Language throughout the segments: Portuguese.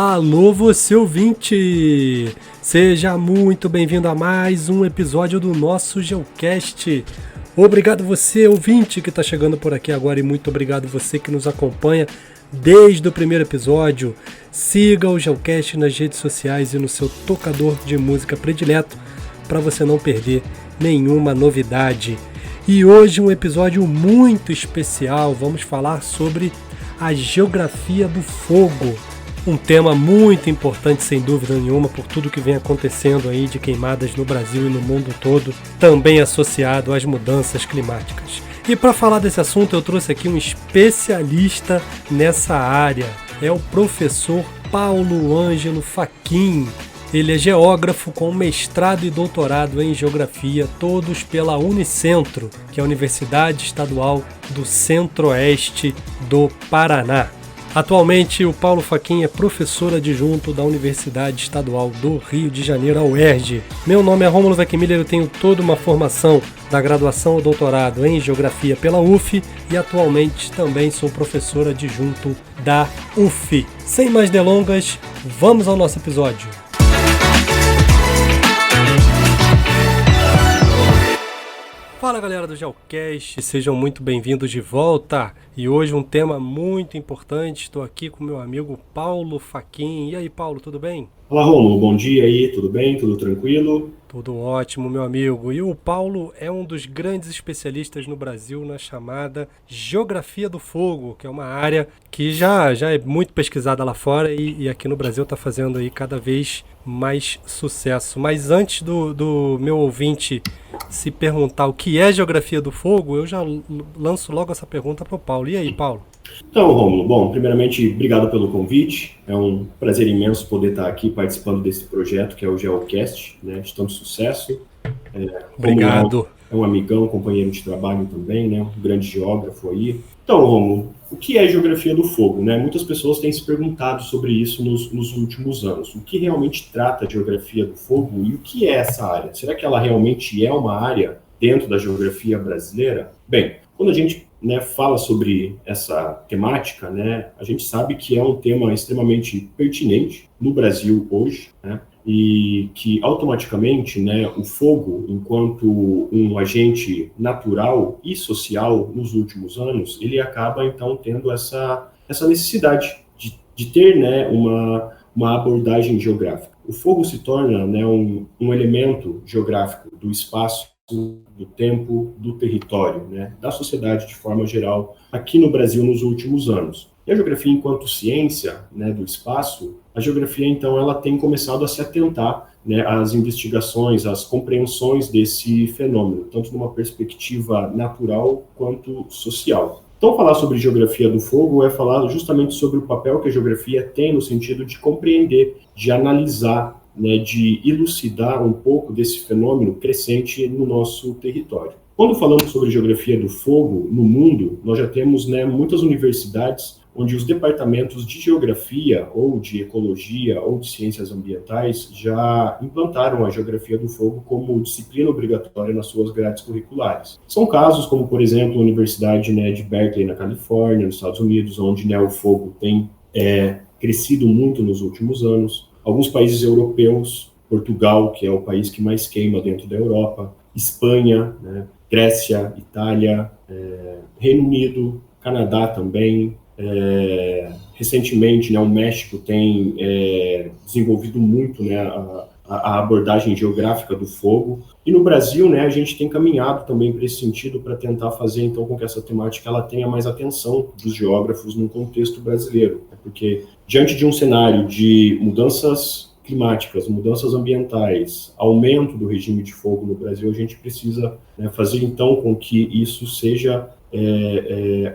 Alô, você ouvinte! Seja muito bem-vindo a mais um episódio do nosso Geocast. Obrigado você, ouvinte, que está chegando por aqui agora, e muito obrigado você que nos acompanha desde o primeiro episódio. Siga o Geocast nas redes sociais e no seu tocador de música predileto para você não perder nenhuma novidade. E hoje um episódio muito especial, vamos falar sobre a geografia do fogo. Um tema muito importante, sem dúvida nenhuma, por tudo que vem acontecendo aí de queimadas no Brasil e no mundo todo, também associado às mudanças climáticas. E para falar desse assunto, eu trouxe aqui um especialista nessa área. É o professor Paulo Ângelo Fachin. Ele é geógrafo com mestrado e doutorado em geografia, todos pela Unicentro, que é a Universidade Estadual do Centro-Oeste do Paraná. Atualmente, o Paulo Fachin é professor adjunto da Universidade Estadual do Rio de Janeiro, a UERJ. Meu nome é Rômulo Weckmiller, eu tenho toda uma formação da graduação ao doutorado em Geografia pela UF e atualmente também sou professor adjunto da UF. Sem mais delongas, vamos ao nosso episódio. Fala galera do Geocast, sejam muito bem-vindos de volta. E hoje um tema muito importante, estou aqui com meu amigo Paulo Fachin. E aí Paulo, tudo bem? Olá Rômulo, bom dia aí, tudo bem? Tudo tranquilo? Tudo ótimo, meu amigo. E o Paulo é um dos grandes especialistas no Brasil na chamada Geografia do Fogo, que é uma área que já é muito pesquisada lá fora e aqui no Brasil está fazendo aí cada vez mais sucesso. Mas antes do meu ouvinte se perguntar o que é Geografia do Fogo, eu já lanço logo essa pergunta para o Paulo. E aí, Paulo? Então, Rômulo, bom, primeiramente, obrigado pelo convite. É um prazer imenso poder estar aqui participando desse projeto que é o Geocast, né, de tanto sucesso. Obrigado. É um amigão, companheiro de trabalho também, né, um grande geógrafo aí. Então, Rômulo, o que é Geografia do Fogo, né? Muitas pessoas têm se perguntado sobre isso nos últimos anos. O que realmente trata a Geografia do Fogo e o que é essa área? Será que ela realmente é uma área dentro da geografia brasileira? Bem, quando a gente fala sobre essa temática, a gente sabe que é um tema extremamente pertinente no Brasil hoje, e que automaticamente o fogo, enquanto um agente natural e social nos últimos anos, ele acaba então tendo essa necessidade de ter uma abordagem geográfica. O fogo se torna um elemento geográfico do espaço, do tempo, do território, da sociedade de forma geral, aqui no Brasil nos últimos anos. E a geografia enquanto ciência do espaço, a geografia então ela tem começado a se atentar às investigações, às compreensões desse fenômeno, tanto numa perspectiva natural quanto social. Então, falar sobre geografia do fogo é falar justamente sobre o papel que a geografia tem no sentido de compreender, de analisar, de elucidar um pouco desse fenômeno crescente no nosso território. Quando falamos sobre geografia do fogo no mundo, nós já temos muitas universidades onde os departamentos de geografia ou de ecologia ou de ciências ambientais já implantaram a geografia do fogo como disciplina obrigatória nas suas grades curriculares. São casos como, por exemplo, a Universidade de Berkeley, na Califórnia, nos Estados Unidos, onde o fogo tem crescido muito nos últimos anos. Alguns países europeus, Portugal, que é o país que mais queima dentro da Europa, Espanha, Grécia, Itália, Reino Unido, Canadá também. Recentemente, o México tem desenvolvido muito a abordagem geográfica do fogo. E no Brasil, a gente tem caminhado também para esse sentido, para tentar fazer então com que essa temática ela tenha mais atenção dos geógrafos no contexto brasileiro. Porque diante de um cenário de mudanças climáticas, mudanças ambientais, aumento do regime de fogo no Brasil, a gente precisa fazer então com que isso seja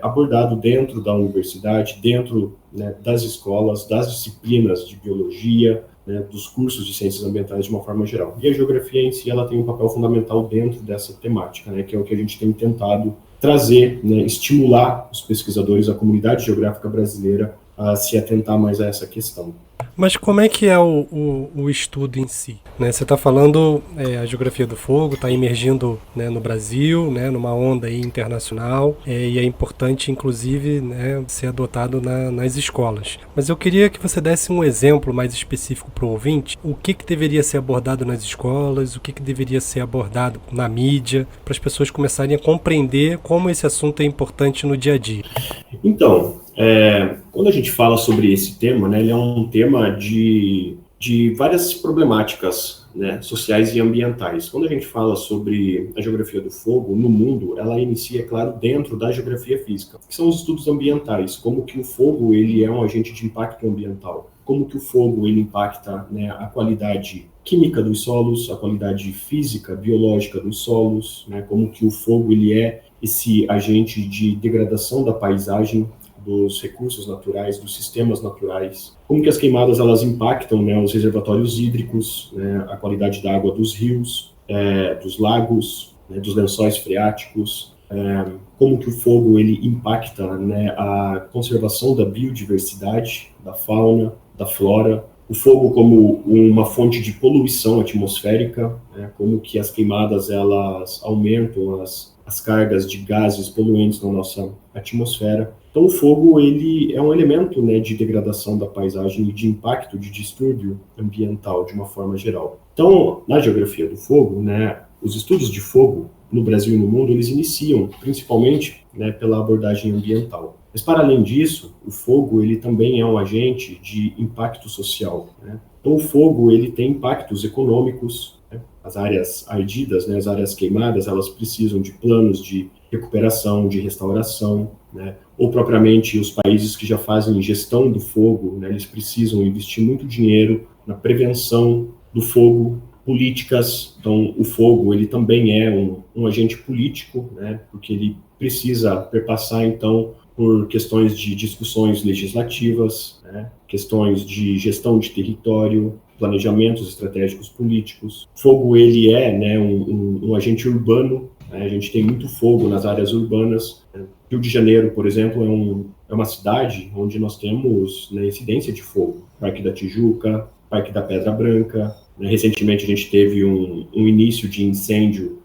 abordado dentro da universidade, dentro das escolas, das disciplinas de biologia, dos cursos de ciências ambientais de uma forma geral. E a geografia em si ela tem um papel fundamental dentro dessa temática, que é o que a gente tem tentado trazer, estimular os pesquisadores, a comunidade geográfica brasileira a se atentar mais a essa questão. Mas como é que é o estudo em si? Né? Você está falando a geografia do fogo, está emergindo, né, no Brasil, né, numa onda aí internacional, e é importante, inclusive, né, ser adotado nas escolas. Mas eu queria que você desse um exemplo mais específico para o ouvinte, o que deveria ser abordado nas escolas, o que deveria ser abordado na mídia, para as pessoas começarem a compreender como esse assunto é importante no dia a dia. Então, quando a gente fala sobre esse tema, né, ele é um tema de várias problemáticas, né, sociais e ambientais. Quando a gente fala sobre a geografia do fogo no mundo, ela inicia, é claro, dentro da geografia física, que são os estudos ambientais, como que o fogo ele é um agente de impacto ambiental, como que o fogo ele impacta, né, a qualidade química dos solos, a qualidade física, biológica dos solos, né, como que o fogo ele é esse agente de degradação da paisagem, dos recursos naturais, dos sistemas naturais, como que as queimadas elas impactam, né, os reservatórios hídricos, né, a qualidade da água dos rios, dos lagos, né, dos lençóis freáticos, como que o fogo ele impacta, né, a conservação da biodiversidade, da fauna, da flora, o fogo como uma fonte de poluição atmosférica, né, como que as queimadas elas aumentam as cargas de gases poluentes na nossa atmosfera. Então, o fogo ele é um elemento, né, de degradação da paisagem e de impacto, de distúrbio ambiental de uma forma geral. Então, na geografia do fogo, né, os estudos de fogo no Brasil e no mundo, eles iniciam principalmente, né, pela abordagem ambiental. Mas, para além disso, o fogo ele também é um agente de impacto social, né? Então, o fogo ele tem impactos econômicos, né? As áreas ardidas, né, as áreas queimadas, elas precisam de planos de recuperação, de restauração, né? Ou propriamente os países que já fazem gestão do fogo, né, eles precisam investir muito dinheiro na prevenção do fogo, políticas. Então, o fogo ele também é um agente político, né, porque ele precisa perpassar, então, por questões de discussões legislativas, né, questões de gestão de território, planejamentos estratégicos políticos. O fogo ele é, né, um agente urbano, né, a gente tem muito fogo nas áreas urbanas. Rio de Janeiro, por exemplo, é uma cidade onde nós temos, né, incidência de fogo. Parque da Tijuca, Parque da Pedra Branca. Né, recentemente a gente teve um início de incêndio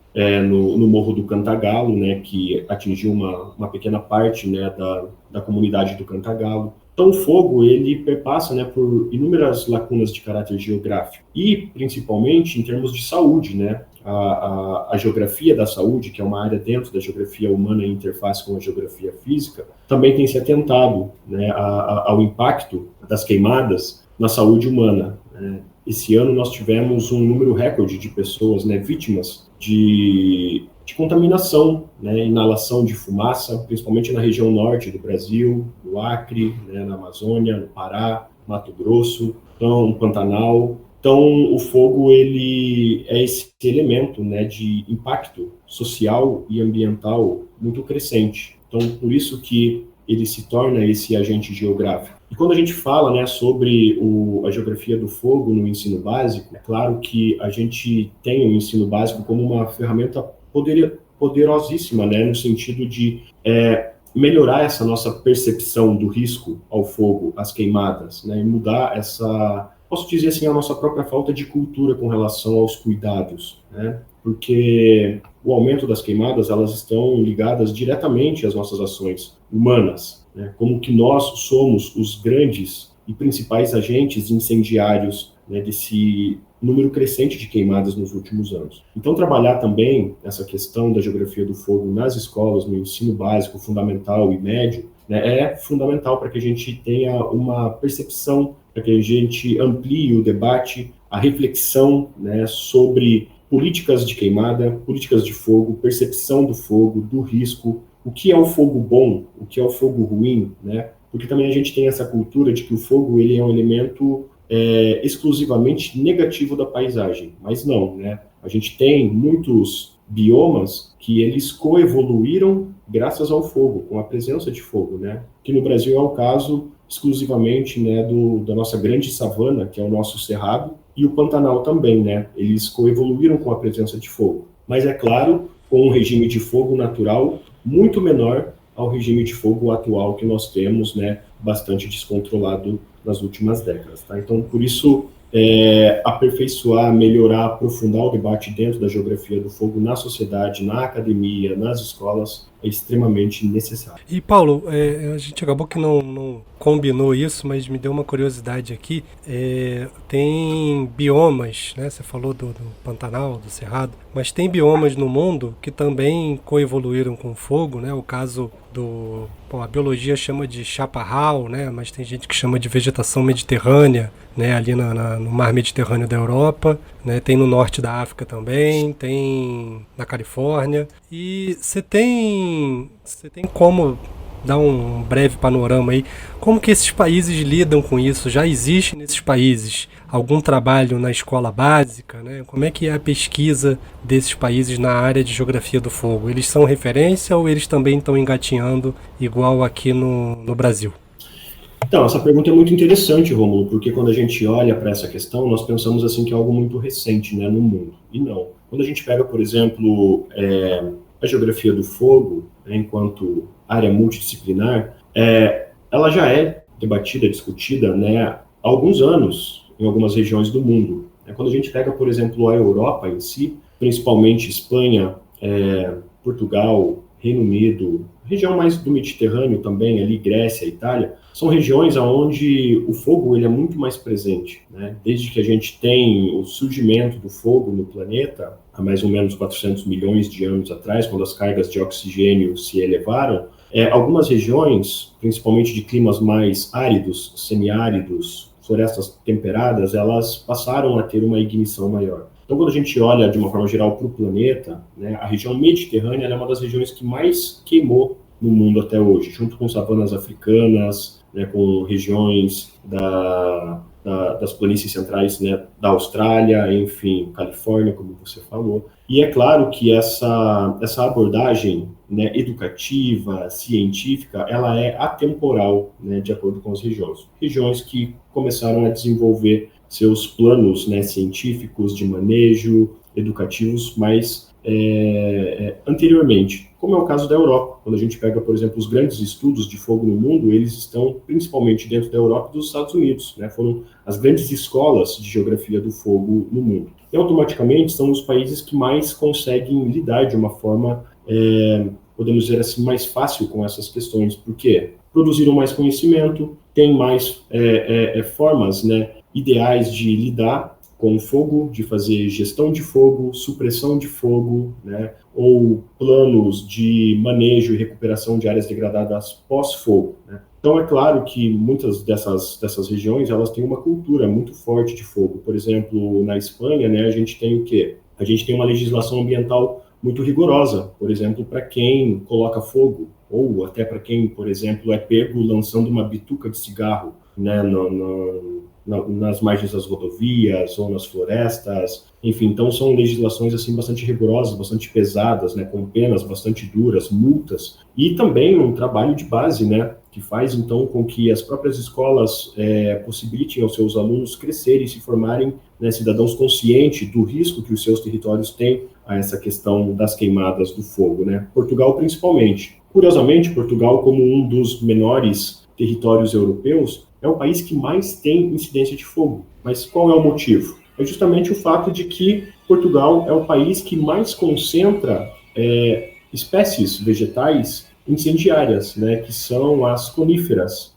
no Morro do Cantagalo, né, que atingiu uma pequena parte, né, da comunidade do Cantagalo. Então, o fogo, ele perpassa, né, por inúmeras lacunas de caráter geográfico e, principalmente, em termos de saúde, né, a geografia da saúde, que é uma área dentro da geografia humana em interface com a geografia física, também tem se atentado, né, ao impacto das queimadas na saúde humana, né. Esse ano nós tivemos um número recorde de pessoas, né, vítimas de contaminação, né, inalação de fumaça, principalmente na região norte do Brasil, no Acre, né, na Amazônia, no Pará, Mato Grosso, então, no Pantanal. Então, o fogo ele é esse elemento, né, de impacto social e ambiental muito crescente. Então, por isso que ele se torna esse agente geográfico. E quando a gente fala, né, sobre a geografia do fogo no ensino básico, é claro que a gente tem o ensino básico como uma ferramenta poderosíssima, né, no sentido de melhorar essa nossa percepção do risco ao fogo, às queimadas, né, e mudar essa, posso dizer assim, a nossa própria falta de cultura com relação aos cuidados, né, porque o aumento das queimadas, elas estão ligadas diretamente às nossas ações humanas, né, como que nós somos os grandes e principais agentes incendiários, né, desse número crescente de queimadas nos últimos anos. Então, trabalhar também essa questão da geografia do fogo nas escolas, no ensino básico, fundamental e médio, né, é fundamental para que a gente tenha uma percepção, para que a gente amplie o debate, a reflexão, né, sobre políticas de queimada, políticas de fogo, percepção do fogo, do risco, o que é o fogo bom, o que é o fogo ruim, né? Porque também a gente tem essa cultura de que o fogo ele é um elemento exclusivamente negativo da paisagem, mas não, né? A gente tem muitos biomas que eles coevoluíram graças ao fogo, com a presença de fogo, né? Que no Brasil é o caso exclusivamente, né, da nossa grande savana, que é o nosso cerrado, e o Pantanal também, né? Eles coevoluíram com a presença de fogo. Mas, é claro, com um regime de fogo natural muito menor ao regime de fogo atual que nós temos, né, bastante descontrolado nas últimas décadas. Tá? Então, por isso, aperfeiçoar, melhorar, aprofundar o debate dentro da geografia do fogo na sociedade, na academia, nas escolas, é extremamente necessário. E Paulo, a gente acabou que não combinou isso, mas me deu uma curiosidade aqui. Tem biomas, né? Você falou do Pantanal, do Cerrado, mas tem biomas no mundo que também coevoluíram com o fogo, né? O caso a biologia chama de chaparral, né? Mas tem gente que chama de vegetação mediterrânea, né? Ali no mar Mediterrâneo da Europa, né? Tem no norte da África também, tem na Califórnia. E você tem como dar um breve panorama aí, como que esses países lidam com isso? Já existe nesses países algum trabalho na escola básica, né? Como é que é a pesquisa desses países na área de geografia do fogo? Eles são referência ou eles também estão engatinhando igual aqui no Brasil? Então, essa pergunta é muito interessante, Rômulo, porque quando a gente olha para essa questão, nós pensamos assim que é algo muito recente, né, no mundo. E não. Quando a gente pega, por exemplo, a geografia do fogo, né, enquanto área multidisciplinar, ela já é debatida, discutida, né, há alguns anos em algumas regiões do mundo. Quando a gente pega, por exemplo, a Europa em si, principalmente Espanha, Portugal, Reino Unido, região mais do Mediterrâneo também, ali Grécia, Itália, são regiões onde o fogo ele é muito mais presente, né? Desde que a gente tem o surgimento do fogo no planeta, há mais ou menos 400 milhões de anos atrás, quando as cargas de oxigênio se elevaram, algumas regiões, principalmente de climas mais áridos, semiáridos, florestas temperadas, elas passaram a ter uma ignição maior. Então, quando a gente olha de uma forma geral para o planeta, né, a região mediterrânea é uma das regiões que mais queimou no mundo até hoje, junto com savanas africanas, né, com regiões das planícies centrais, né, da Austrália, enfim, Califórnia, como você falou. E é claro que essa abordagem, né, educativa, científica, ela é atemporal, né, de acordo com as regiões. Regiões que começaram a desenvolver seus planos, né, científicos de manejo, educativos, mais anteriormente, como é o caso da Europa. Quando a gente pega, por exemplo, os grandes estudos de fogo no mundo, eles estão principalmente dentro da Europa e dos Estados Unidos, né? Foram as grandes escolas de geografia do fogo no mundo. E automaticamente são os países que mais conseguem lidar de uma forma, podemos dizer assim, mais fácil com essas questões. Por quê? Produziram mais conhecimento, têm mais formas, né, ideais de lidar com o fogo, de fazer gestão de fogo, supressão de fogo, né, ou planos de manejo e recuperação de áreas degradadas pós-fogo, né. Então, é claro que muitas dessas regiões, elas têm uma cultura muito forte de fogo. Por exemplo, na Espanha, né, a gente tem o quê? A gente tem uma legislação ambiental muito rigorosa, por exemplo, para quem coloca fogo, ou até para quem, por exemplo, é pego lançando uma bituca de cigarro, né, nas margens das rodovias ou nas florestas, enfim, então são legislações assim bastante rigorosas, bastante pesadas, né, com penas bastante duras, multas, e também um trabalho de base, né, que faz então com que as próprias escolas possibilitem aos seus alunos crescerem e se formarem, né, cidadãos conscientes do risco que os seus territórios têm a essa questão das queimadas do fogo, né. Portugal principalmente. Curiosamente, Portugal, como um dos menores territórios europeus, é o país que mais tem incidência de fogo. Mas qual é o motivo? É justamente o fato de que Portugal é o país que mais concentra espécies vegetais incendiárias, né, que são as coníferas,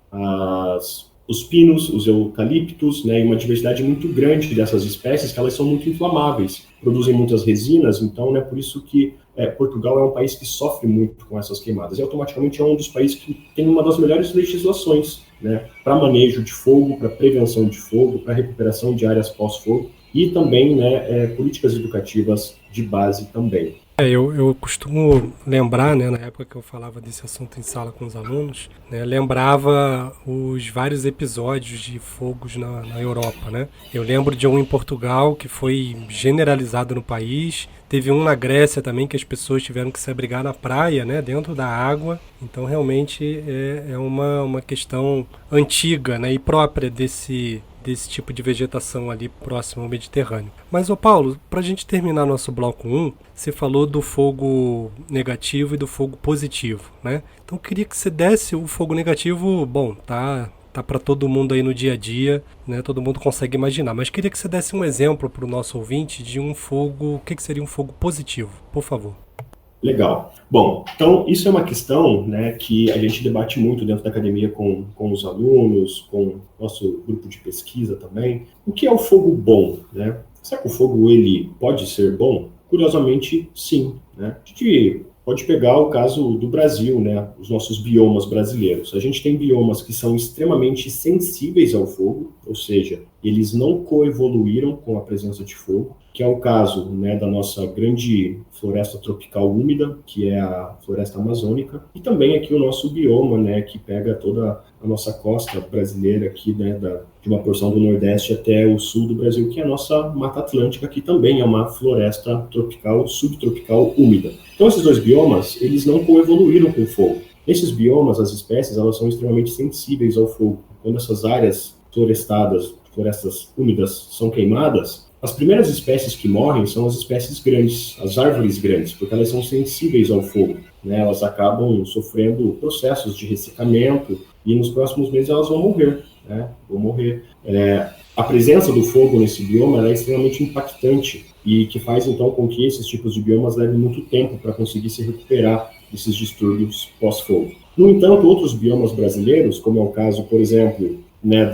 os pinos, os eucaliptos, né, e uma diversidade muito grande dessas espécies, que elas são muito inflamáveis, produzem muitas resinas, então, né, por isso que Portugal é um país que sofre muito com essas queimadas, e automaticamente é um dos países que tem uma das melhores legislações, né, para manejo de fogo, para prevenção de fogo, para recuperação de áreas pós-fogo, e também, né, políticas educativas de base também. Eu costumo lembrar, né, na época que eu falava desse assunto em sala com os alunos, né, lembrava os vários episódios de fogos na Europa, né? Eu lembro de um em Portugal que foi generalizado no país, teve um na Grécia também que as pessoas tiveram que se abrigar na praia, né, dentro da água. Então realmente é uma questão antiga, né, e própria desse desse tipo de vegetação ali próximo ao Mediterrâneo. Mas, ô Paulo, para a gente terminar nosso bloco 1, você falou do fogo negativo e do fogo positivo, né? Então eu queria que você desse o fogo negativo, bom, tá para todo mundo aí no dia a dia, né? Todo mundo consegue imaginar, mas queria que você desse um exemplo para o nosso ouvinte de um fogo, o que seria um fogo positivo, por favor. Legal. Bom, então isso é uma questão, né, que a gente debate muito dentro da academia com os alunos, com o nosso grupo de pesquisa também. O que é o fogo bom, né? Será que o fogo ele pode ser bom? Curiosamente, sim, né? A gente pode pegar o caso do Brasil, né, os nossos biomas brasileiros. A gente tem biomas que são extremamente sensíveis ao fogo, ou seja, eles não coevoluíram com a presença de fogo, que é o caso, né, da nossa grande floresta tropical úmida, que é a floresta amazônica, e também aqui o nosso bioma, né, que pega toda a nossa costa brasileira aqui, né, de uma porção do Nordeste até o sul do Brasil, que é a nossa Mata Atlântica, que também é uma floresta tropical, subtropical úmida. Então esses dois biomas, eles não coevoluíram com o fogo. Esses biomas, as espécies, elas são extremamente sensíveis ao fogo. Quando essas áreas florestadas, florestas úmidas, são queimadas, as primeiras espécies que morrem são as espécies grandes, as árvores grandes, porque elas são sensíveis ao fogo, né? Elas acabam sofrendo processos de ressecamento e nos próximos meses elas vão morrer, né? Vão morrer. A presença do fogo nesse bioma é extremamente impactante e que faz então com que esses tipos de biomas levem muito tempo para conseguir se recuperar desses distúrbios pós-fogo. No entanto, outros biomas brasileiros, como é o caso, por exemplo, né,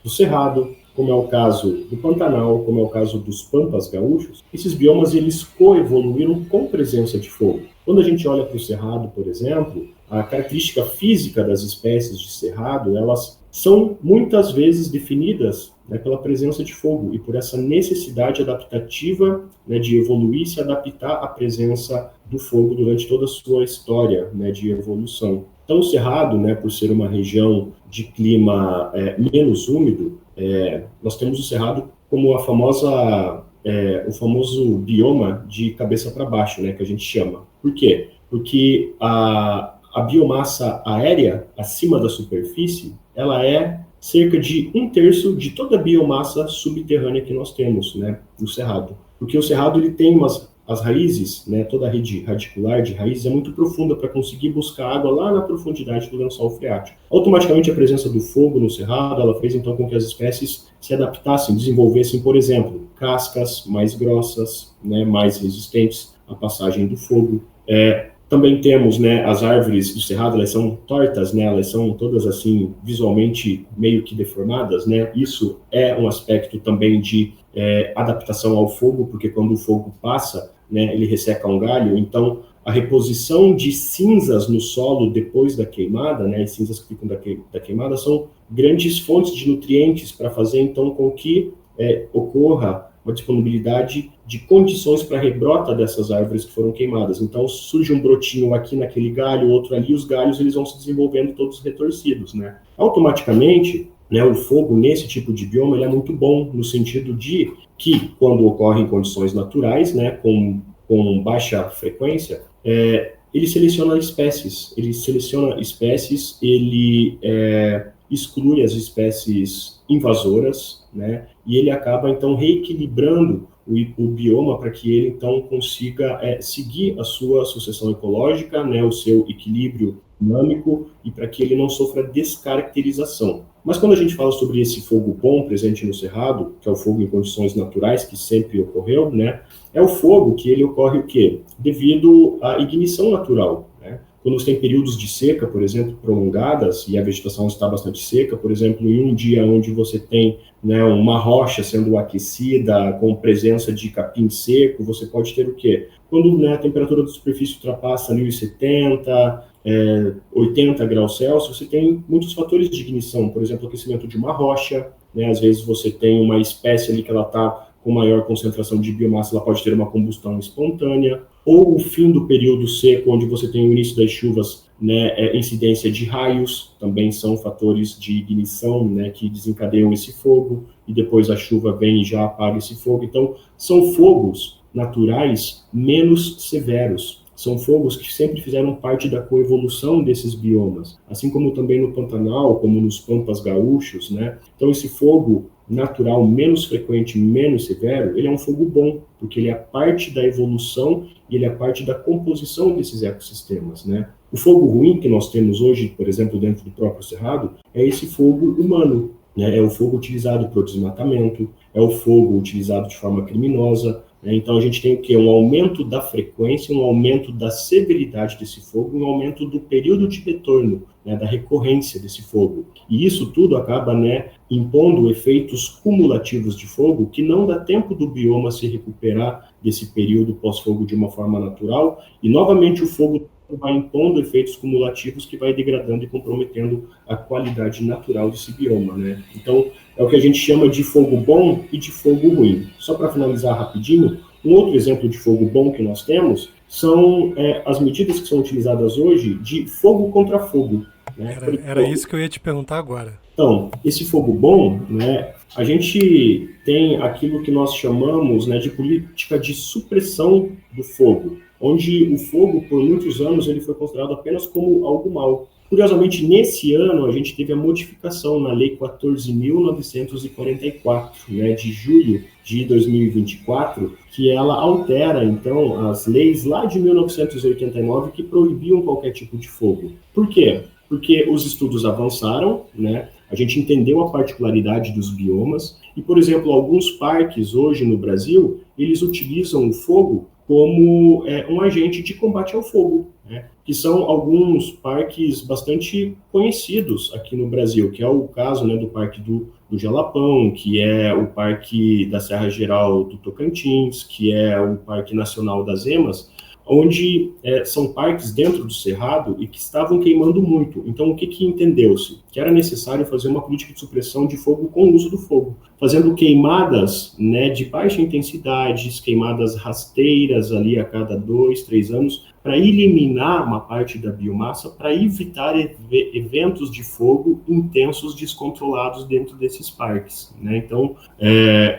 do Cerrado, como é o caso do Pantanal, como é o caso dos Pampas gaúchos, esses biomas eles coevoluíram com presença de fogo. Quando a gente olha para o Cerrado, por exemplo, a característica física das espécies de Cerrado, elas são muitas vezes definidas, né, pela presença de fogo e por essa necessidade adaptativa, né, de evoluir e se adaptar à presença do fogo durante toda a sua história, né, de evolução. Então, o Cerrado, né, por ser uma região de clima menos úmido, nós temos o Cerrado como o famoso bioma de cabeça para baixo, né, que a gente chama. Por quê? Porque a biomassa aérea acima da superfície, ela é cerca de 1/3 de toda a biomassa subterrânea que nós temos, né, no Cerrado. Porque o Cerrado ele tem as raízes, né, toda a rede radicular de raízes é muito profunda para conseguir buscar água lá na profundidade do lençol freático. Automaticamente a presença do fogo no Cerrado, ela fez então com que as espécies se adaptassem, desenvolvessem, por exemplo, cascas mais grossas, né, mais resistentes à passagem do fogo. Também temos, né, as árvores do Cerrado, elas são tortas, né, elas são todas assim, visualmente meio que deformadas, né, isso é um aspecto também de adaptação ao fogo, porque quando o fogo passa, né, ele resseca um galho, então a reposição de cinzas no solo depois da queimada, né, as cinzas que ficam da queimada, são grandes fontes de nutrientes para fazer então com que ocorra uma disponibilidade de condições para a rebrota dessas árvores que foram queimadas. Então, surge um brotinho aqui naquele galho, outro ali, os galhos eles vão se desenvolvendo todos retorcidos, né? Automaticamente, né, o fogo nesse tipo de bioma ele é muito bom, no sentido de que, quando ocorre em condições naturais, né, com baixa frequência, ele seleciona espécies, ele exclui as espécies invasoras, né? E ele acaba, então, reequilibrando o bioma para que ele, então, consiga seguir a sua sucessão ecológica, né, o seu equilíbrio dinâmico e para que ele não sofra descaracterização. Mas quando a gente fala sobre esse fogo bom presente no Cerrado, que é o fogo em condições naturais, que sempre ocorreu, né, é o fogo que ele ocorre o quê? Devido à ignição natural, né? Quando você tem períodos de seca, por exemplo, prolongadas, e a vegetação está bastante seca, por exemplo, em um dia onde você tem, né, uma rocha sendo aquecida, com presença de capim seco, você pode ter o quê? Quando, né, a temperatura da superfície ultrapassa 1070, 80 graus Celsius, você tem muitos fatores de ignição, por exemplo, o aquecimento de uma rocha, né, às vezes você tem uma espécie ali que ela está com maior concentração de biomassa, ela pode ter uma combustão espontânea, ou o fim do período seco, onde você tem o início das chuvas, né, incidência de raios, também são fatores de ignição, né, que desencadeiam esse fogo, e depois a chuva vem e já apaga esse fogo. Então, são fogos naturais menos severos, são fogos que sempre fizeram parte da coevolução desses biomas, assim como também no Pantanal, como nos Pampas Gaúchos, né? Então esse fogo natural menos frequente, menos severo, ele é um fogo bom, porque ele é parte da evolução e ele é parte da composição desses ecossistemas, né? O fogo ruim que nós temos hoje, por exemplo, dentro do próprio Cerrado, é esse fogo humano, né? É o fogo utilizado para o desmatamento, é o fogo utilizado de forma criminosa, né? Então a gente tem o quê? Um aumento da frequência, um aumento da severidade desse fogo, um aumento do período de retorno, né? Da recorrência desse fogo. E isso tudo acaba, né, impondo efeitos cumulativos de fogo que não dá tempo do bioma se recuperar desse período pós-fogo de uma forma natural, e novamente o fogo vai impondo efeitos cumulativos que vai degradando e comprometendo a qualidade natural desse bioma, né? Então, é o que a gente chama de fogo bom e de fogo ruim. Só para finalizar rapidinho, um outro exemplo de fogo bom que nós temos são as medidas que são utilizadas hoje de fogo contra fogo, né? Era isso que eu ia te perguntar agora. Então, esse fogo bom, né, a gente tem aquilo que nós chamamos, né, de política de supressão do fogo, onde o fogo, por muitos anos, ele foi considerado apenas como algo mau. Curiosamente, nesse ano, a gente teve a modificação na Lei 14.944, né, de julho de 2024, que ela altera, então, as leis lá de 1989 que proibiam qualquer tipo de fogo. Por quê? Porque os estudos avançaram, né? A gente entendeu a particularidade dos biomas e, por exemplo, alguns parques hoje no Brasil, eles utilizam o fogo como um agente de combate ao fogo, né? Que são alguns parques bastante conhecidos aqui no Brasil, que é o caso, né, do Parque do Jalapão, que é o Parque da Serra Geral do Tocantins, que é o Parque Nacional das Emas, onde são parques dentro do Cerrado e que estavam queimando muito. Então, o que entendeu-se? Que era necessário fazer uma política de supressão de fogo com o uso do fogo, fazendo queimadas, né, de baixa intensidade, queimadas rasteiras ali a cada 2, 3 anos, para eliminar uma parte da biomassa, para evitar eventos de fogo intensos, descontrolados dentro desses parques, né? Então,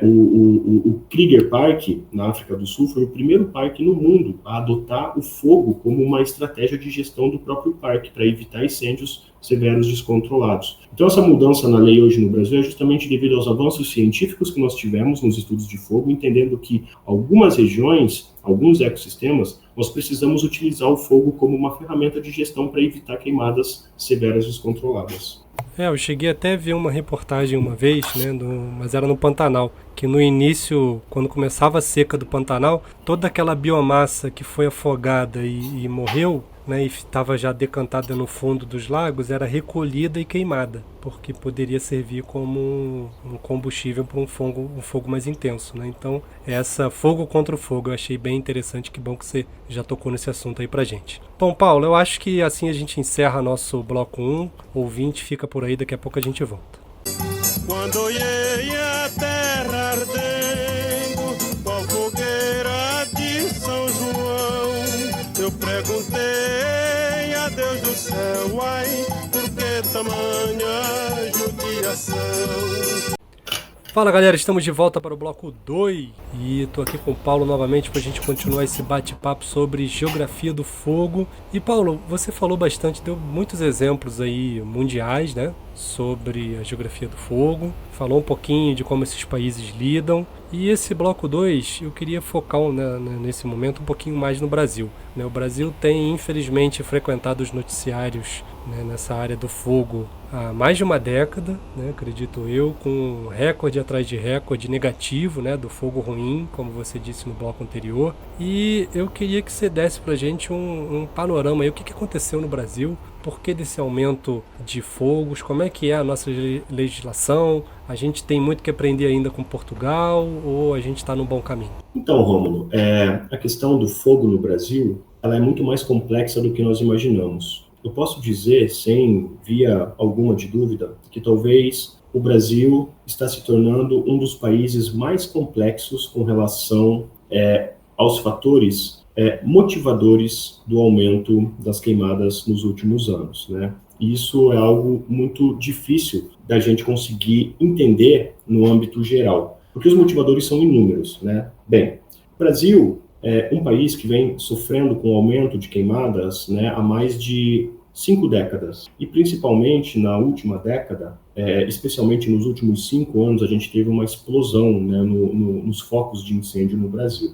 o Kruger Park, na África do Sul, foi o primeiro parque no mundo a adotar o fogo como uma estratégia de gestão do próprio parque, para evitar incêndios severos descontrolados. Então, essa mudança na lei hoje no Brasil é justamente devido aos avanços científicos que nós tivemos nos estudos de fogo, entendendo que algumas regiões, alguns ecossistemas, nós precisamos utilizar o fogo como uma ferramenta de gestão para evitar queimadas severas descontroladas. Eu cheguei até a ver uma reportagem uma vez, né, mas era no Pantanal, que no início, quando começava a seca do Pantanal, toda aquela biomassa que foi afogada e morreu, né, e estava já decantada no fundo dos lagos, era recolhida e queimada, porque poderia servir como um combustível para um fogo mais intenso, né? Então, essa fogo contra o fogo, eu achei bem interessante, que bom que você já tocou nesse assunto aí pra gente. Bom, Paulo, eu acho que assim a gente encerra nosso bloco 1, ouvinte fica por aí, daqui a pouco a gente volta. Quando a terra ardendo, qual fogueira de São João, eu perguntei a Deus do céu, ai, por que tamanha judiação? Fala galera, estamos de volta para o bloco 2 e estou aqui com o Paulo novamente para a gente continuar esse bate-papo sobre geografia do fogo. E Paulo, você falou bastante, deu muitos exemplos aí mundiais, né, sobre a geografia do fogo, falou um pouquinho de como esses países lidam. E esse bloco 2 eu queria focar, né, nesse momento um pouquinho mais no Brasil, né? O Brasil tem infelizmente frequentado os noticiários, né, nessa área do fogo há mais de uma década, né, acredito eu, com recorde atrás de recorde negativo, né, do fogo ruim, como você disse no bloco anterior. E eu queria que você desse pra gente um panorama aí, o que aconteceu no Brasil, por que desse aumento de fogos, como é que é a nossa legislação, a gente tem muito que aprender ainda com Portugal ou a gente está no bom caminho? Então, Rômulo, a questão do fogo no Brasil, ela é muito mais complexa do que nós imaginamos. Eu posso dizer, sem via alguma de dúvida, que talvez o Brasil está se tornando um dos países mais complexos com relação aos fatores motivadores do aumento das queimadas nos últimos anos, né? Isso é algo muito difícil da gente conseguir entender no âmbito geral, porque os motivadores são inúmeros, né? Bem, o Brasil, é um país que vem sofrendo com o aumento de queimadas, né, há mais de 5 décadas. E principalmente na última década, especialmente nos últimos 5 anos, a gente teve uma explosão, né, nos focos de incêndio no Brasil.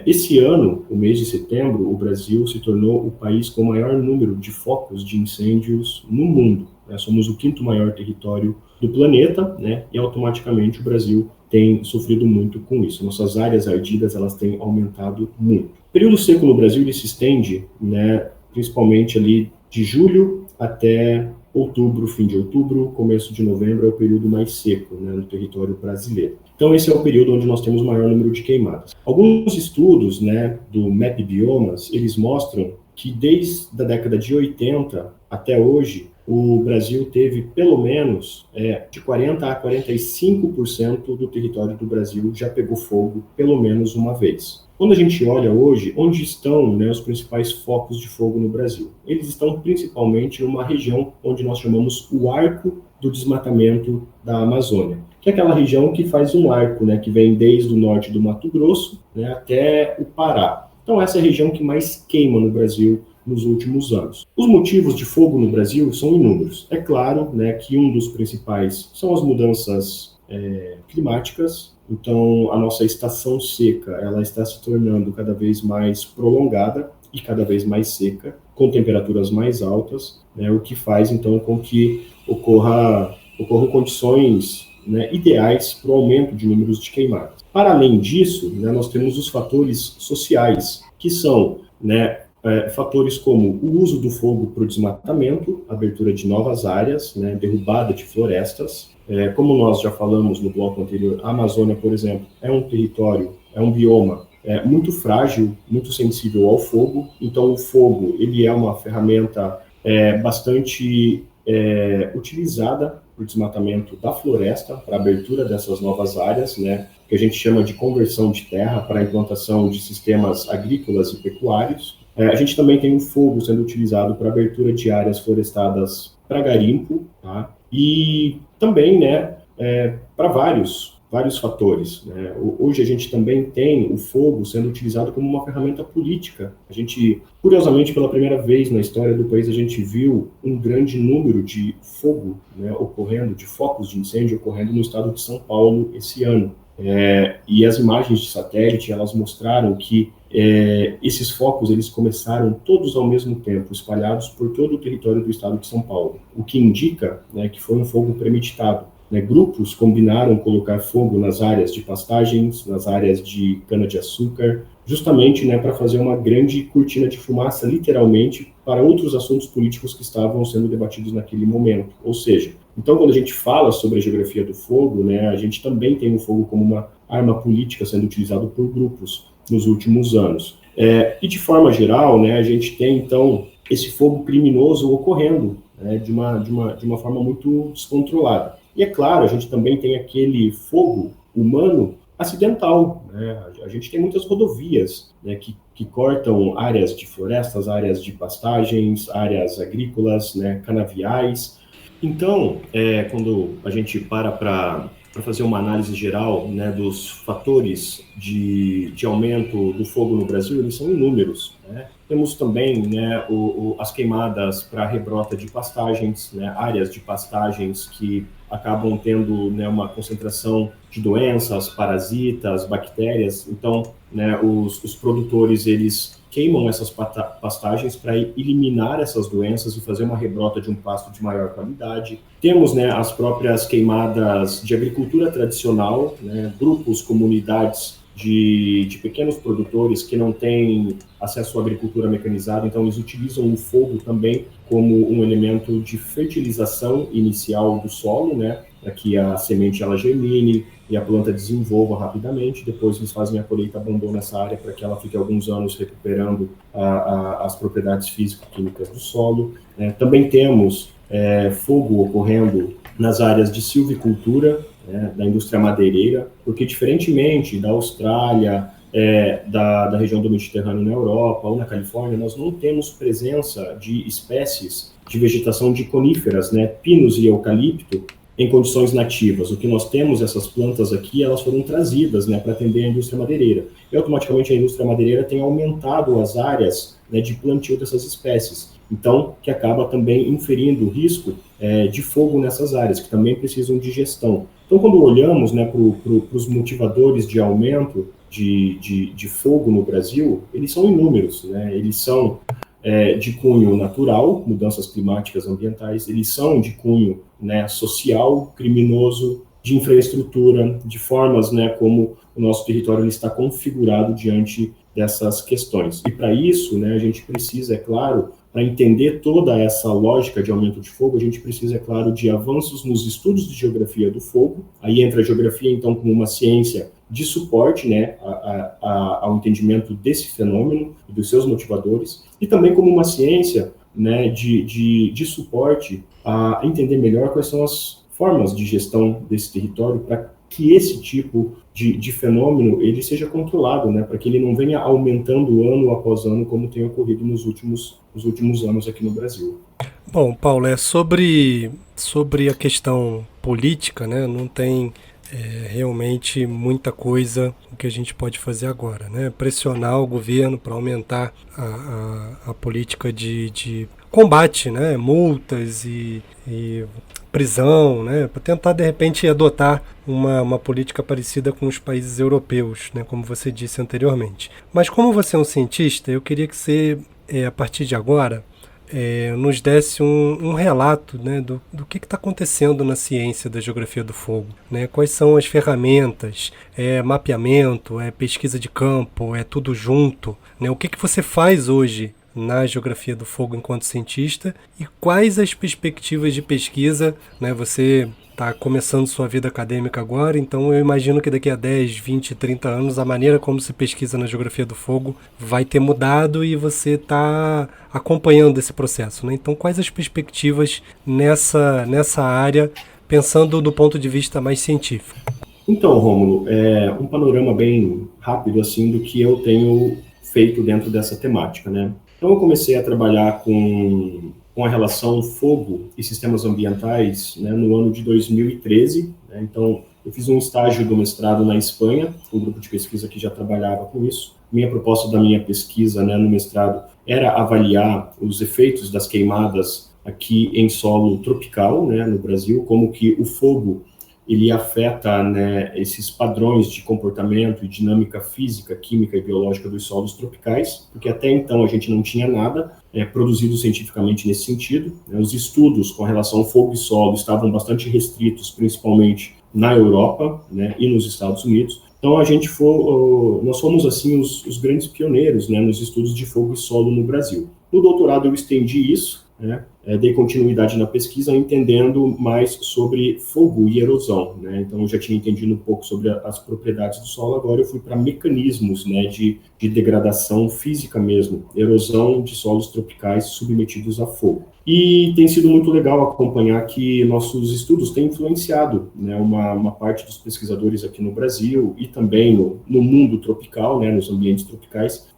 Esse ano, o mês de setembro, o Brasil se tornou o país com o maior número de focos de incêndios no mundo. Né? Somos o 5º maior território do planeta, né, e automaticamente o Brasil tem sofrido muito com isso. Nossas áreas ardidas, elas têm aumentado muito. O período seco no Brasil, ele se estende, né, principalmente ali de julho até outubro, fim de outubro, começo de novembro é o período mais seco, né, no território brasileiro. Então esse é o período onde nós temos o maior número de queimadas. Alguns estudos, né, do MAP Biomas, eles mostram que desde a década de 80 até hoje, o Brasil teve pelo menos de 40% a 45% do território do Brasil já pegou fogo pelo menos uma vez. Quando a gente olha hoje, onde estão, né, os principais focos de fogo no Brasil? Eles estão principalmente numa região onde nós chamamos o arco do desmatamento da Amazônia, que é aquela região que faz um arco, né, que vem desde o norte do Mato Grosso, né, até o Pará. Então essa é a região que mais queima no Brasil nos últimos anos. Os motivos de fogo no Brasil são inúmeros. É claro, né, que um dos principais são as mudanças climáticas. Então, a nossa estação seca, ela está se tornando cada vez mais prolongada e cada vez mais seca, com temperaturas mais altas, né, o que faz, então, com que ocorram condições, né, ideais para o aumento de números de queimadas. Para além disso, né, nós temos os fatores sociais, que são, né, fatores como o uso do fogo para o desmatamento, abertura de novas áreas, né, derrubada de florestas. Como nós já falamos no bloco anterior, a Amazônia, por exemplo, é um território, é um bioma muito frágil, muito sensível ao fogo. Então, o fogo ele é uma ferramenta bastante utilizada para o desmatamento da floresta, para a abertura dessas novas áreas, né, que a gente chama de conversão de terra para a implantação de sistemas agrícolas e pecuários. A gente também tem o fogo sendo utilizado para a abertura de áreas florestadas para garimpo, tá? E também, né, para vários fatores, né? Hoje a gente também tem o fogo sendo utilizado como uma ferramenta política. A gente, curiosamente, pela primeira vez na história do país, a gente viu um grande número de fogo, né, ocorrendo, de focos de incêndio ocorrendo no estado de São Paulo esse ano. E as imagens de satélite, elas mostraram que esses focos, eles começaram todos ao mesmo tempo, espalhados por todo o território do estado de São Paulo, o que indica, né, que foi um fogo premeditado. Né, grupos combinaram colocar fogo nas áreas de pastagens, nas áreas de cana-de-açúcar, justamente, né, para fazer uma grande cortina de fumaça, literalmente, para outros assuntos políticos que estavam sendo debatidos naquele momento. Ou seja, então, quando a gente fala sobre a geografia do fogo, né, a gente também tem o fogo como uma arma política sendo utilizado por grupos nos últimos anos. E, de forma geral, né, a gente tem, então, esse fogo criminoso ocorrendo, né, de uma forma muito descontrolada. E, é claro, a gente também tem aquele fogo humano acidental, né? A gente tem muitas rodovias, né, que cortam áreas de florestas, áreas de pastagens, áreas agrícolas, né, canaviais. Então, quando a gente para fazer uma análise geral, né, dos fatores de aumento do fogo no Brasil, eles são inúmeros, né? Temos também, né, as queimadas para rebrota de pastagens, né, áreas de pastagens que acabam tendo, né, uma concentração de doenças, parasitas, bactérias. Então, né, os produtores, eles queimam essas pastagens para eliminar essas doenças e fazer uma rebrota de um pasto de maior qualidade. Temos, né, as próprias queimadas de agricultura tradicional, né, grupos, comunidades de pequenos produtores que não têm acesso à agricultura mecanizada, então eles utilizam o fogo também como um elemento de fertilização inicial do solo, né, para que a semente ela germine e a planta desenvolva rapidamente. Depois eles fazem a colheita, abandonam essa área para que ela fique alguns anos recuperando as propriedades físico-químicas do solo. Também temos fogo ocorrendo nas áreas de silvicultura, né, da indústria madeireira, porque diferentemente da Austrália, da região do Mediterrâneo na Europa ou na Califórnia, nós não temos presença de espécies de vegetação de coníferas, né, pinos e eucalipto, em condições nativas. O que nós temos, essas plantas aqui, elas foram trazidas, né, para atender a indústria madeireira. E automaticamente a indústria madeireira tem aumentado as áreas, né, de plantio dessas espécies. Então, que acaba também inferindo o risco de fogo nessas áreas, que também precisam de gestão. Então, quando olhamos, né, para os motivadores de aumento de fogo no Brasil, eles são inúmeros, né? Eles são de cunho natural, mudanças climáticas ambientais, eles são de cunho, né, social, criminoso, de infraestrutura, de formas, né, como o nosso território ele está configurado diante dessas questões. E para isso, né, a gente precisa, é claro, para entender toda essa lógica de aumento de fogo, a gente precisa, é claro, de avanços nos estudos de geografia do fogo. Aí entra a geografia, então, como uma ciência de suporte, né, ao entendimento desse fenômeno e dos seus motivadores, e também como uma ciência, né, de suporte a entender melhor quais são as formas de gestão desse território para que esse tipo de fenômeno ele seja controlado, né, para que ele não venha aumentando ano após ano, como tem ocorrido nos últimos anos aqui no Brasil. Bom, Paulo, sobre a questão política, né, não tem realmente muita coisa que a gente pode fazer agora, né? Pressionar o governo para aumentar a política de combate, né? Multas e prisão, né? Para tentar, de repente, adotar uma política parecida com os países europeus, né? Como você disse anteriormente. Mas como você é um cientista, eu queria que você, a partir de agora, nos desse um relato, né, do que está acontecendo na ciência da geografia do fogo, né? Quais são as ferramentas, mapeamento, pesquisa de campo, tudo junto, né? O que você faz hoje na geografia do fogo enquanto cientista e quais as perspectivas de pesquisa, né? Você está começando sua vida acadêmica agora, então eu imagino que daqui a 10, 20, 30 anos a maneira como se pesquisa na geografia do fogo vai ter mudado e você está acompanhando esse processo, né? Então quais as perspectivas nessa área, pensando do ponto de vista mais científico? Então, Rômulo, um panorama bem rápido assim do que eu tenho feito dentro dessa temática, né? Então eu comecei a trabalhar com a relação fogo e sistemas ambientais, né, no ano de 2013. Né? Então, eu fiz um estágio do mestrado na Espanha, um grupo de pesquisa que já trabalhava com isso. Minha proposta da minha pesquisa, né, no mestrado era avaliar os efeitos das queimadas aqui em solo tropical, né, no Brasil, como que o fogo ele afeta, né, esses padrões de comportamento e dinâmica física, química e biológica dos solos tropicais, porque até então a gente não tinha nada produzido cientificamente nesse sentido. Os estudos com relação ao fogo e solo estavam bastante restritos, principalmente na Europa, né, e nos Estados Unidos. Então nós fomos assim os grandes pioneiros, né, nos estudos de fogo e solo no Brasil. No doutorado eu estendi isso, né, dei continuidade na pesquisa, entendendo mais sobre fogo e erosão, né? Então eu já tinha entendido um pouco sobre as propriedades do solo, agora eu fui para mecanismos, né, de degradação física mesmo, erosão de solos tropicais submetidos a fogo. E tem sido muito legal acompanhar que nossos estudos têm influenciado, né, uma parte dos pesquisadores aqui no Brasil e também no mundo tropical, né, nos ambientes tropicais,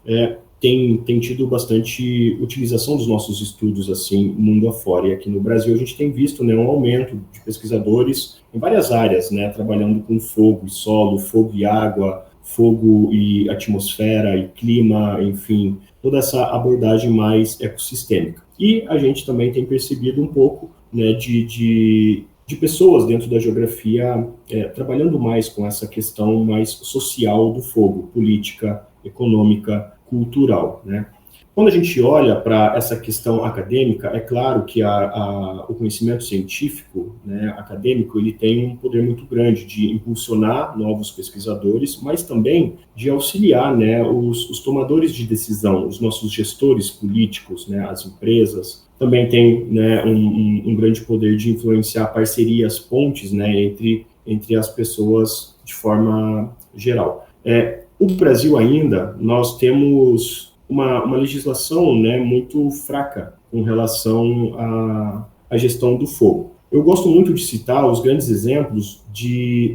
tem tido bastante utilização dos nossos estudos, assim, mundo afora. E aqui no Brasil a gente tem visto, né, um aumento de pesquisadores em várias áreas, né, trabalhando com fogo e solo, fogo e água, fogo e atmosfera e clima, enfim, toda essa abordagem mais ecossistêmica. E a gente também tem percebido um pouco, né, de pessoas dentro da geografia trabalhando mais com essa questão mais social do fogo, política, econômica, cultural, né? Quando a gente olha para essa questão acadêmica, é claro que o conhecimento científico, né, acadêmico, ele tem um poder muito grande de impulsionar novos pesquisadores, mas também de auxiliar, né, os tomadores de decisão, os nossos gestores políticos, né, as empresas. Também tem, né, um grande poder de influenciar parcerias, pontes, né, entre as pessoas de forma geral. O Brasil ainda, nós temos uma legislação, né, muito fraca com relação à gestão do fogo. Eu gosto muito de citar os grandes exemplos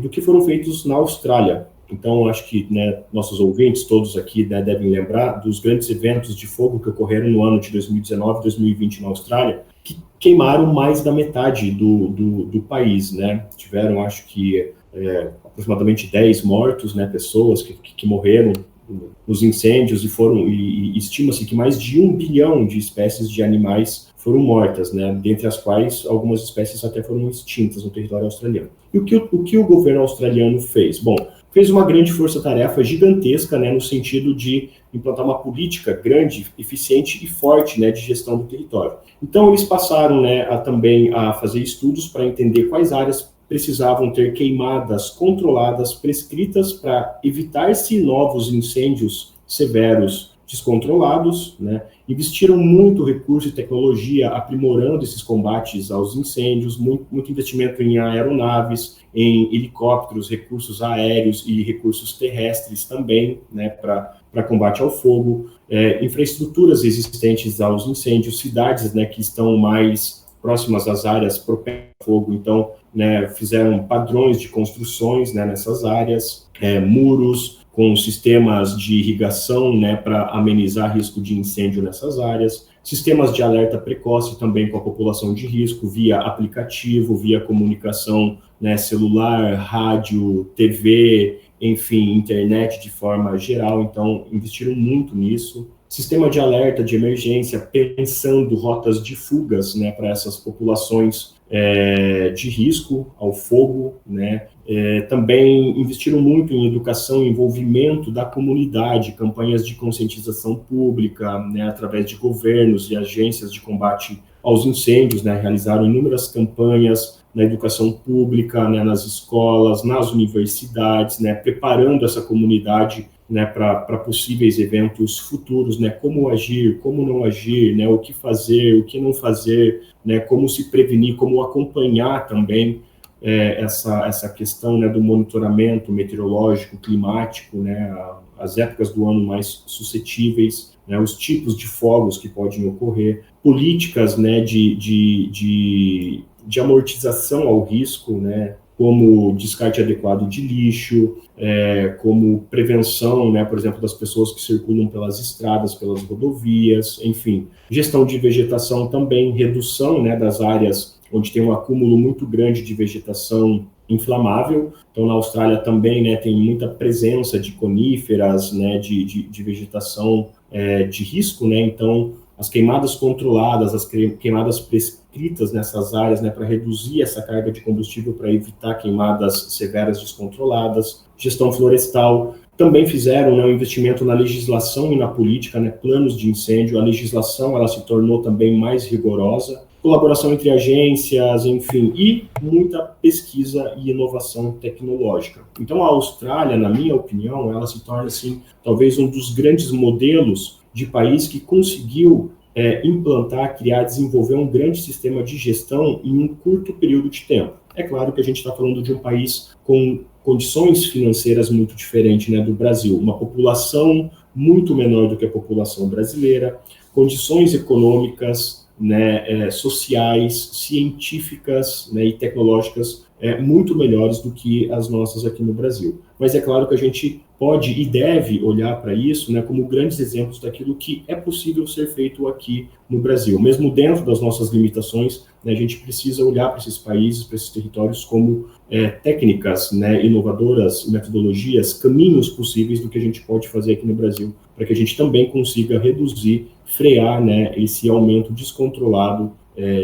do que foram feitos na Austrália. Então, acho que, né, nossos ouvintes, todos aqui, né, devem lembrar dos grandes eventos de fogo que ocorreram no ano de 2019 e 2020 na Austrália, que queimaram mais da metade do país, né? Tiveram, acho que, aproximadamente 10 mortos, né? Pessoas que morreram nos incêndios e estima-se que mais de 1 bilhão de espécies de animais foram mortas, né? Dentre as quais algumas espécies até foram extintas no território australiano. E o que o governo australiano fez? Bom, fez uma grande força-tarefa gigantesca, né, no sentido de implantar uma política grande, eficiente e forte, né, de gestão do território. Então, eles passaram, né, também a fazer estudos para entender quais áreas precisavam ter queimadas controladas, prescritas para evitar-se novos incêndios severos descontrolados, né? Investiram muito recurso e tecnologia aprimorando esses combates aos incêndios, muito investimento em aeronaves, em helicópteros, recursos aéreos e recursos terrestres também, né, para combate ao fogo, infraestruturas existentes aos incêndios, cidades, né, que estão mais próximas às áreas propensas ao fogo, então, né, fizeram padrões de construções, né, nessas áreas, muros com sistemas de irrigação, né, para amenizar risco de incêndio nessas áreas, sistemas de alerta precoce também com a população de risco, via aplicativo, via comunicação, né, celular, rádio, TV, enfim, internet de forma geral. Então, investiram muito nisso. Sistema de alerta de emergência, pensando rotas de fugas, né, para essas populações de risco ao fogo, né. Também investiram muito em educação e envolvimento da comunidade, campanhas de conscientização pública, né, através de governos e agências de combate aos incêndios, né, realizaram inúmeras campanhas na educação pública, né, nas escolas, nas universidades, né, preparando essa comunidade, né, para possíveis eventos futuros, né, como agir, como não agir, né, o que fazer, o que não fazer, né, como se prevenir, como acompanhar também essa questão, né, do monitoramento meteorológico, climático, né, as épocas do ano mais suscetíveis, né, os tipos de fogos que podem ocorrer, políticas, né, de amortização ao risco, né, como descarte adequado de lixo, como prevenção, né, por exemplo, das pessoas que circulam pelas estradas, pelas rodovias, enfim. Gestão de vegetação também, redução, né, das áreas onde tem um acúmulo muito grande de vegetação inflamável. Então, na Austrália também, né, tem muita presença de coníferas, né, de vegetação de risco, né, então as queimadas controladas, as queimadas prescritas nessas áreas, né, para reduzir essa carga de combustível, para evitar queimadas severas descontroladas. Gestão florestal, também fizeram, né, um investimento na legislação e na política, né, planos de incêndio. A legislação ela se tornou também mais rigorosa, colaboração entre agências, enfim, e muita pesquisa e inovação tecnológica. Então, a Austrália, na minha opinião, ela se torna, assim, talvez um dos grandes modelos de país que conseguiu implantar, criar, desenvolver um grande sistema de gestão em um curto período de tempo. É claro que a gente está falando de um país com condições financeiras muito diferentes, né, do Brasil, uma população muito menor do que a população brasileira, condições econômicas, né, sociais, científicas, né, e tecnológicas muito melhores do que as nossas aqui no Brasil. Mas é claro que a gente pode e deve olhar para isso, né, como grandes exemplos daquilo que é possível ser feito aqui no Brasil. Mesmo dentro das nossas limitações, né, a gente precisa olhar para esses países, para esses territórios como técnicas, né, inovadoras, metodologias, caminhos possíveis do que a gente pode fazer aqui no Brasil, para que a gente também consiga reduzir, frear, né, esse aumento descontrolado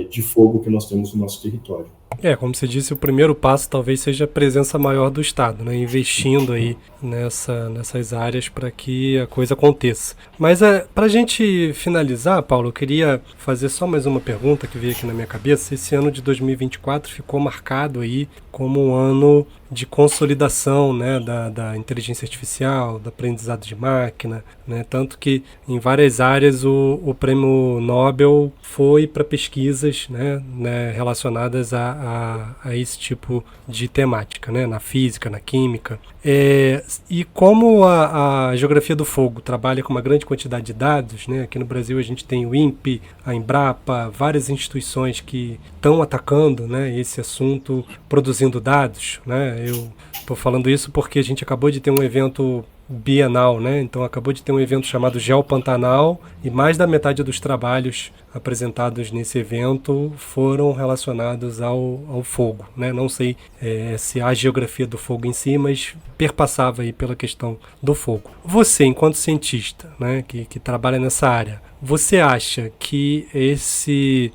de fogo que nós temos no nosso território. Como você disse, o primeiro passo talvez seja a presença maior do Estado, né? Investindo aí nessas áreas para que a coisa aconteça. Mas para a gente finalizar, Paulo, eu queria fazer só mais uma pergunta que veio aqui na minha cabeça. Esse ano de 2024 ficou marcado aí como um ano de consolidação, né, da inteligência artificial, do aprendizado de máquina, né? Tanto que em várias áreas o prêmio Nobel foi para pesquisas, né, relacionadas a esse tipo de temática, né, na física, na química. E como a geografia do fogo trabalha com uma grande quantidade de dados, né, aqui no Brasil a gente tem o INPE, a Embrapa, várias instituições que estão atacando, né, esse assunto, produzindo dados, né. Eu estou falando isso porque a gente acabou de ter um evento bienal, né? Então acabou de ter um evento chamado Geopantanal e mais da metade dos trabalhos apresentados nesse evento foram relacionados ao fogo, né? Não sei se a geografia do fogo em si, mas perpassava aí pela questão do fogo. Você, enquanto cientista, né, que trabalha nessa área, você acha que esse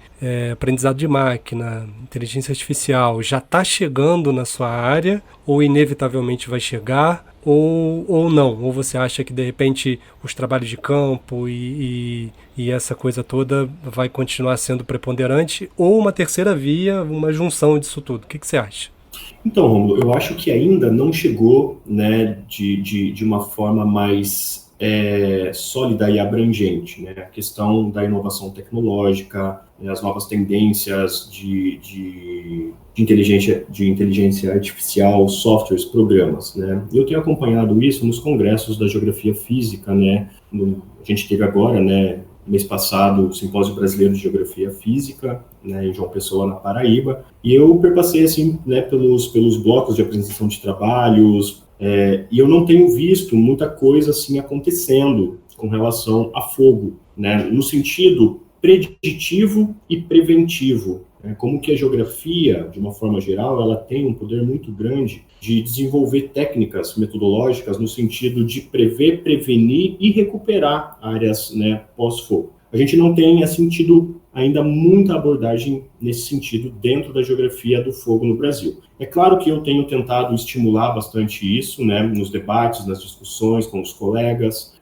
aprendizado de máquina, inteligência artificial, já está chegando na sua área ou inevitavelmente vai chegar? Ou não? Ou você acha que de repente os trabalhos de campo e essa coisa toda vai continuar sendo preponderante? Ou uma terceira via, uma junção disso tudo? O que você acha? Então, Rômulo, eu acho que ainda não chegou, né, de uma forma mais sólida e abrangente, né? A questão da inovação tecnológica, né, as novas tendências de inteligência artificial, softwares, programas, né? Eu tenho acompanhado isso nos congressos da geografia física, né? A gente teve agora, né, mês passado, o Simpósio Brasileiro de Geografia Física, né, em João Pessoa, na Paraíba, e eu perpassei, assim, né, pelos blocos de apresentação de trabalhos, e eu não tenho visto muita coisa, assim, acontecendo com relação a fogo, né, no sentido preditivo e preventivo, né, como que a geografia, de uma forma geral, ela tem um poder muito grande de desenvolver técnicas metodológicas no sentido de prever, prevenir e recuperar áreas, né, pós-fogo. A gente não tem tido ainda muita abordagem nesse sentido dentro da geografia do fogo no Brasil. É claro que eu tenho tentado estimular bastante isso, né, nos debates, nas discussões com os colegas,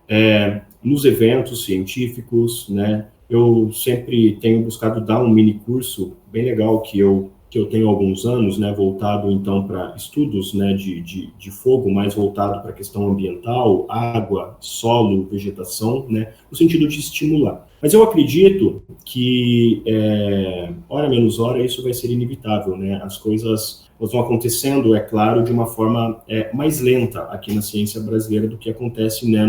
nos eventos científicos, né. Eu sempre tenho buscado dar um mini curso bem legal que eu tenho há alguns anos, né, voltado então para estudos, né, de fogo, mais voltado para a questão ambiental, água, solo, vegetação, né, no sentido de estimular. Mas eu acredito que, hora menos hora, isso vai ser inevitável, né, as coisas vão acontecendo, é claro, de uma forma mais lenta aqui na ciência brasileira do que acontece, né,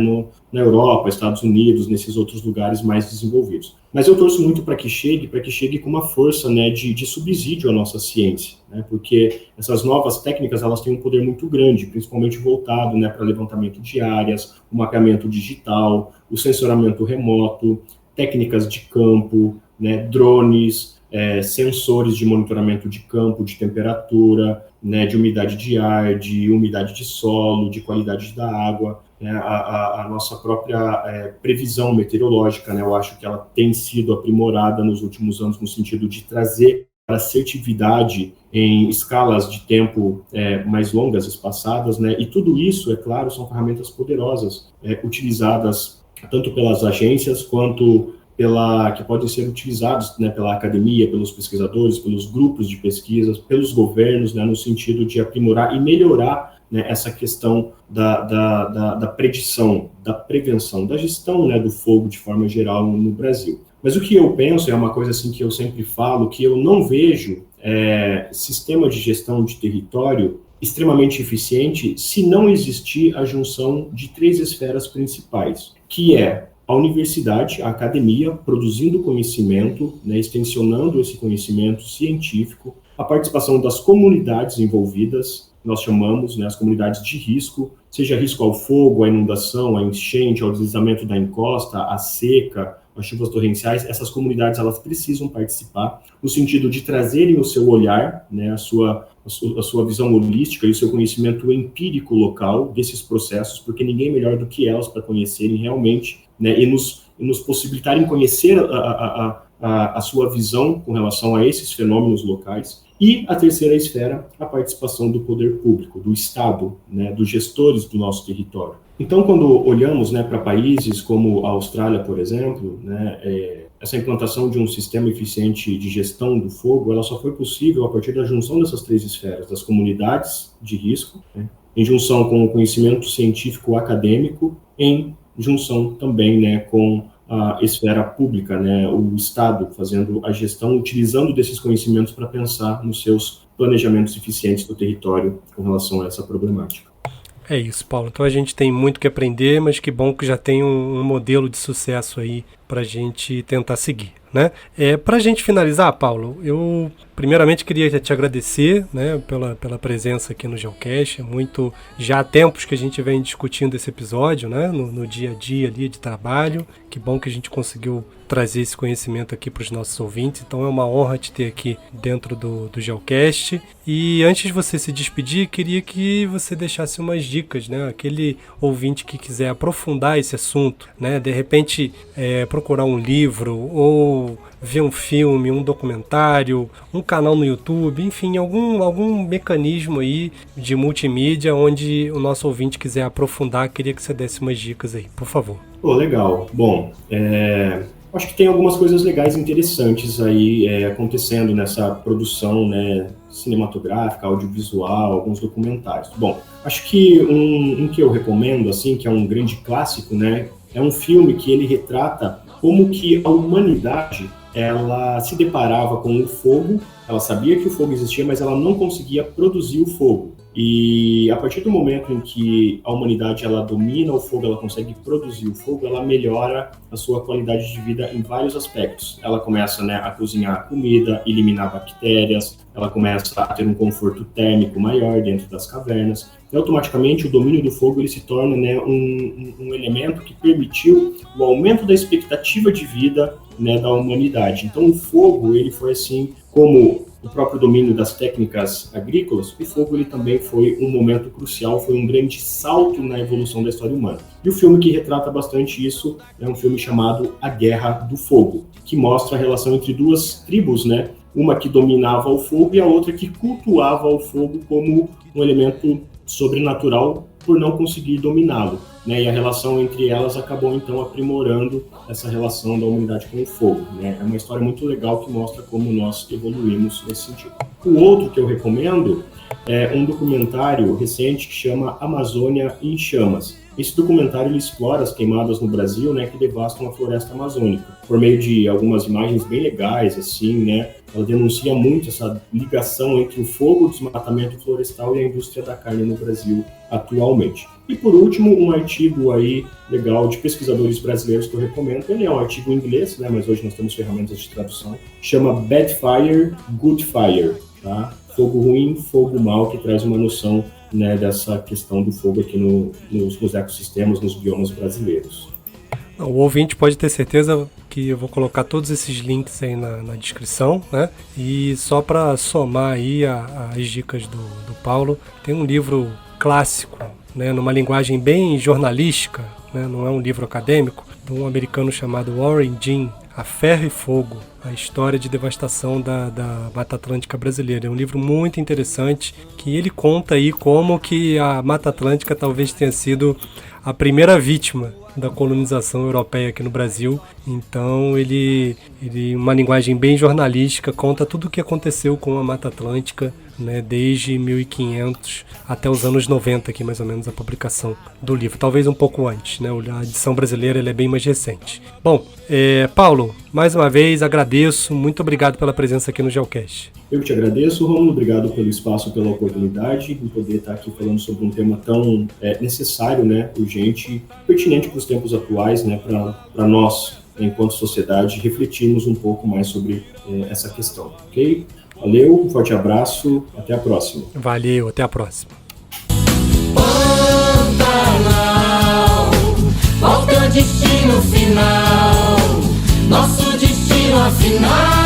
na Europa, Estados Unidos, nesses outros lugares mais desenvolvidos. Mas eu torço muito para que chegue com uma força, né, de subsídio à nossa ciência, né, porque essas novas técnicas, elas têm um poder muito grande, principalmente voltado, né, para levantamento de áreas, o mapeamento digital, o sensoramento remoto, técnicas de campo, né, drones, sensores de monitoramento de campo, de temperatura, né, de umidade de ar, de umidade de solo, de qualidade da água, né, a nossa própria previsão meteorológica, né, eu acho que ela tem sido aprimorada nos últimos anos no sentido de trazer a assertividade em escalas de tempo mais longas, espaçadas, né, e tudo isso, é claro, são ferramentas poderosas, utilizadas tanto pelas agências quanto que podem ser utilizados, né, pela academia, pelos pesquisadores, pelos grupos de pesquisas, pelos governos, né, no sentido de aprimorar e melhorar, né, essa questão da predição, da prevenção, da gestão, né, do fogo de forma geral no Brasil. Mas o que eu penso, é uma coisa assim que eu sempre falo, que eu não vejo sistema de gestão de território extremamente eficiente se não existir a junção de 3 esferas principais, que é a universidade, a academia, produzindo conhecimento, né, extensionando esse conhecimento científico, a participação das comunidades envolvidas, nós chamamos, né, as comunidades de risco, seja risco ao fogo, à inundação, à enchente, ao deslizamento da encosta, à seca, às chuvas torrenciais, essas comunidades, elas precisam participar no sentido de trazerem o seu olhar, né, a sua visão holística e o seu conhecimento empírico local desses processos, porque ninguém é melhor do que elas para conhecerem realmente, né, e nos possibilitarem conhecer a sua visão com relação a esses fenômenos locais. E a terceira esfera, a participação do poder público, do Estado, né, dos gestores do nosso território. Então, quando olhamos, né, para países como a Austrália, por exemplo, né, essa implantação de um sistema eficiente de gestão do fogo, ela só foi possível a partir da junção dessas 3 esferas, das comunidades de risco, né, em junção com o conhecimento científico acadêmico, em junção também, né, com a esfera pública, né, o Estado fazendo a gestão, utilizando desses conhecimentos para pensar nos seus planejamentos eficientes do território com relação a essa problemática. É isso, Paulo. Então a gente tem muito que aprender, mas que bom que já tem um modelo de sucesso aí para a gente tentar seguir, né? Para a gente finalizar, Paulo, eu primeiramente queria te agradecer, né, pela presença aqui no Geocast. Já há tempos que a gente vem discutindo esse episódio, né, no dia a dia ali de trabalho. Que bom que a gente conseguiu trazer esse conhecimento aqui para os nossos ouvintes. Então é uma honra te ter aqui dentro do Geocast. E antes de você se despedir, queria que você deixasse umas dicas, né? Aquele ouvinte que quiser aprofundar esse assunto, né? De repente procurar um livro ou ver um filme, um documentário, um canal no YouTube, enfim, algum mecanismo aí de multimídia onde o nosso ouvinte quiser aprofundar. Queria que você desse umas dicas aí, por favor. Legal. Bom, acho que tem algumas coisas legais e interessantes aí acontecendo nessa produção, né, cinematográfica, audiovisual, alguns documentários. Bom, acho que um que eu recomendo, assim, que é um grande clássico, né, é um filme que ele retrata como que a humanidade ela se deparava com o fogo, ela sabia que o fogo existia, mas ela não conseguia produzir o fogo. E a partir do momento em que a humanidade ela domina o fogo, ela consegue produzir o fogo, ela melhora a sua qualidade de vida em vários aspectos. Ela começa, né, a cozinhar comida, eliminar bactérias, ela começa a ter um conforto térmico maior dentro das cavernas. E automaticamente o domínio do fogo ele se torna, né, um elemento que permitiu o aumento da expectativa de vida, né, da humanidade. Então o fogo ele foi assim como o próprio domínio das técnicas agrícolas, o fogo ele também foi um momento crucial, foi um grande salto na evolução da história humana. E o filme que retrata bastante isso é um filme chamado A Guerra do Fogo, que mostra a relação entre duas tribos, né? Uma que dominava o fogo e a outra que cultuava o fogo como um elemento sobrenatural por não conseguir dominá-lo, né? E a relação entre elas acabou então aprimorando essa relação da humanidade com o fogo, né? É uma história muito legal que mostra como nós evoluímos nesse sentido. O outro que eu recomendo é um documentário recente que chama Amazônia em Chamas. Esse documentário ele explora as queimadas no Brasil, né, que devastam a floresta amazônica. Por meio de algumas imagens bem legais, assim, né, ela denuncia muito essa ligação entre o fogo, o desmatamento florestal e a indústria da carne no Brasil atualmente. E por último, um artigo aí legal de pesquisadores brasileiros que eu recomendo. Ele é um artigo em inglês, né, mas hoje nós temos ferramentas de tradução. Chama Bad Fire, Good Fire, tá? Fogo ruim, fogo mau, que traz uma noção, né, dessa questão do fogo aqui nos ecossistemas, nos biomas brasileiros. O ouvinte pode ter certeza que eu vou colocar todos esses links aí na descrição, né? E só para somar aí as dicas do Paulo, tem um livro clássico, né, numa linguagem bem jornalística, né, não é um livro acadêmico, de um americano chamado Warren Jean, A Ferro e Fogo, a história de devastação da Mata Atlântica brasileira. É um livro muito interessante, que ele conta aí como que a Mata Atlântica talvez tenha sido a primeira vítima da colonização europeia aqui no Brasil. Então ele uma linguagem bem jornalística, conta tudo o que aconteceu com a Mata Atlântica, né, desde 1500 até os anos 90, aqui mais ou menos a publicação do livro, talvez um pouco antes, né? A edição brasileira ela é bem mais recente. Bom, Paulo, mais uma vez agradeço, muito obrigado pela presença aqui no Geocast. Eu que te agradeço, Romulo, obrigado pelo espaço, pela oportunidade de poder estar aqui falando sobre um tema tão necessário, né, urgente, pertinente para os tempos atuais, né, para nós, enquanto sociedade, refletirmos um pouco mais sobre essa questão, ok? Valeu, um forte abraço, até a próxima. Valeu, até a próxima. Pantanal, qual teu destino final? Nosso destino afinal